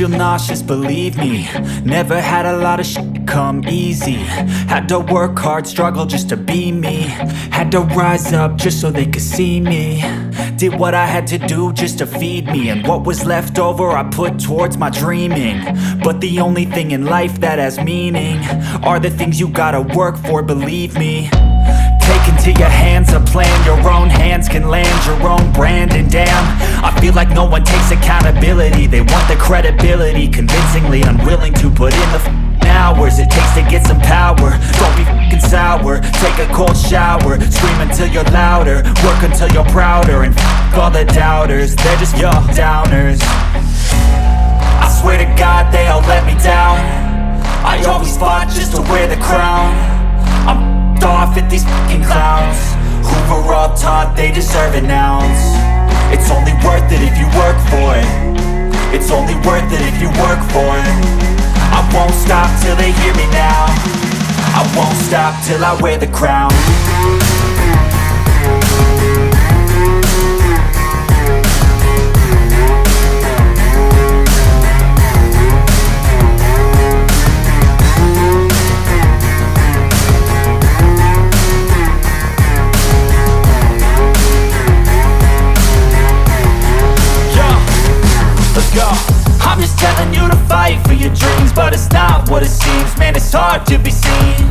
feel nauseous, believe me. Never had a lot of shit come easy. Had to work hard, struggle just to be me. Had to rise up just so they could see me. Did what I had to do just to feed me, and what was left over I put towards my dreaming. But the only thing in life that has meaning are the things you gotta work for, believe me. Take into your hands a plan, your own hands can land your own brand. And damn, I feel like no one takes accountability. They want the credibility, convincingly unwilling to put in the hours it takes to get some power. Don't be f***ing sour, take a cold shower. Scream until you're louder, work until you're prouder. And f*** all the doubters, they're just your downers. I swear to God they all let me down. I always fought just to wear the crown. I'm off at these fucking clowns who were all taught they deserve an ounce. It's only worth it if you work for it. It's only worth it if you work for it. I won't stop till they hear me now. I won't stop till I wear the crown. I'm just telling you to fight for your dreams, but it's not what it seems. Man, it's hard to be seen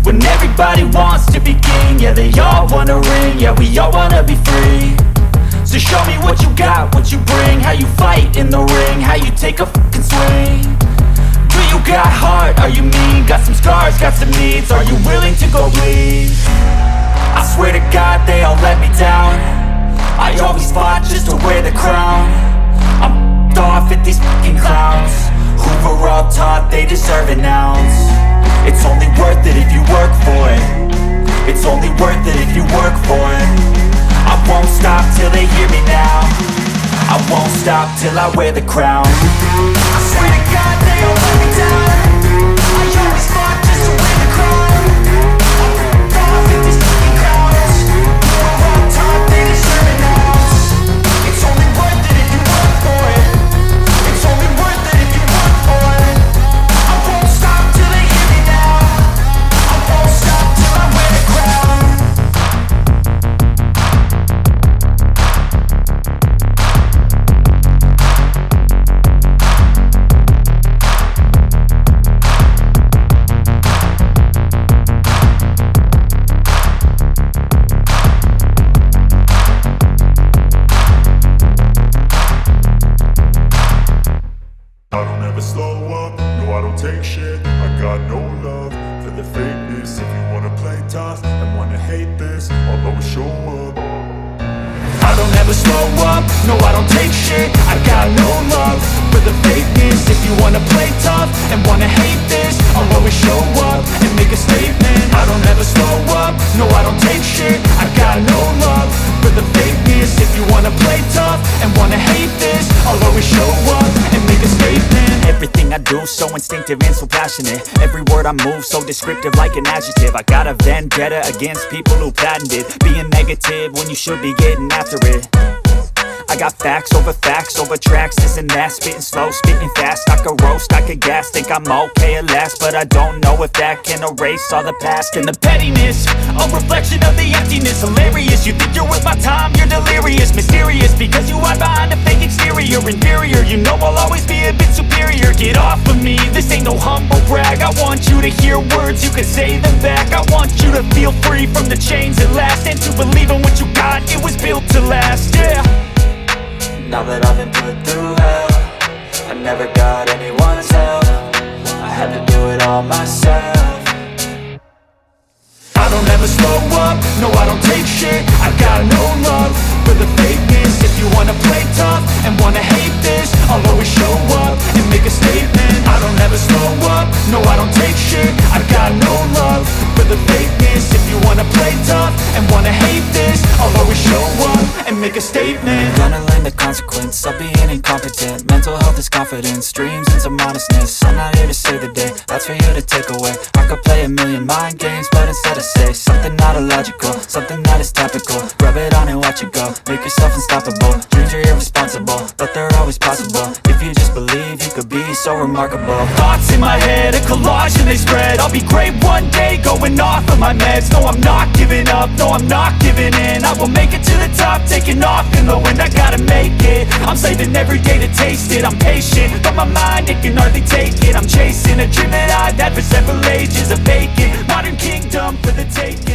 when everybody wants to be king. Yeah, they all wanna ring, yeah, we all wanna be free. So show me what you got, what you bring, how you fight in the ring, how you take a fucking swing. Do you got heart, are you mean? Got some scars, got some needs, are you willing to go bleed? I swear to God they all let me down. I always fought just to wear the crown. I'm off at these fucking clowns who were all taught they deserve an ounce. It's only worth it if you work for it. It's only worth it if you work for it. I won't stop till they hear me now. I won't stop till I wear the crown. I swear to God they all let me down. I always fought just to wear the crown. I'm off at these fucking clowns who were all taught they deserve an ounce. It's only worth it if you work for it. It's only worth it if you work for it. I won't stop till they hear me now. I won't stop till I wear the crown. I don't ever slow up, no I don't take shit. I got no love for the fakeness. If you wanna play tough and wanna hate this, I'll always show up. I don't ever slow up, no I don't take shit. I got no love for the fakeness. If you wanna play tough and wanna hate this, I'll always show up and make a statement. I don't ever slow up, no I don't take shit. I got no love for the fakeness. If you wanna play tough and wanna hate this, I'll always show up and make a statement. Everything I do so instinctive and so passionate. Every word I move so descriptive like an adjective. I got a vendetta against people who patented being negative when you should be getting after it. I got facts over tracks, this and that. Spitting slow, spitting fast. I could roast, I could gas. Think I'm okay at last, but I don't know if that can erase all the past. And the pettiness, a reflection of the emptiness. Hilarious, you think you're worth my time, you're delirious. Mysterious, because you hide behind a fake exterior. Inferior, you know I'll always be a bit superior. Get off of me, this ain't no humble brag. I want you to hear words, you can say them back. I want you to feel free from the chains at last, and to believe in what you got, it was built to last, yeah. Now that I've been put through hell, I never got anyone's help. I had to do it all myself. I don't ever slow up, no I don't take shit. I got no love for the fakeness. If you wanna play tough and wanna hate this, I'll always show up and make a statement. I don't ever slow up, no I don't take shit. I got no love for the fakeness. If you wanna play tough and wanna hate this, I'll always show up and make a statement. Gonna learn the consequence of being incompetent. Mental health is confidence, dreams and some honestness. I'm not here to save the day, that's for you to take away. I could play a million mind games, but instead I say something not illogical, something that is topical. Rub it on and watch it go, make yourself unstoppable. Dreams are irresponsible, but they're always possible if you just just believe you could be so remarkable. Thoughts in my head, a collage and they spread. I'll be great one day, going off of my meds. No, I'm not giving up, no, I'm not giving in. I will make it to the top, taking off in the wind. I gotta make it, I'm saving every day to taste it. I'm patient, but my mind, it can hardly take it. I'm chasing a dream that I've had for several ages. A vacant, modern kingdom for the taking.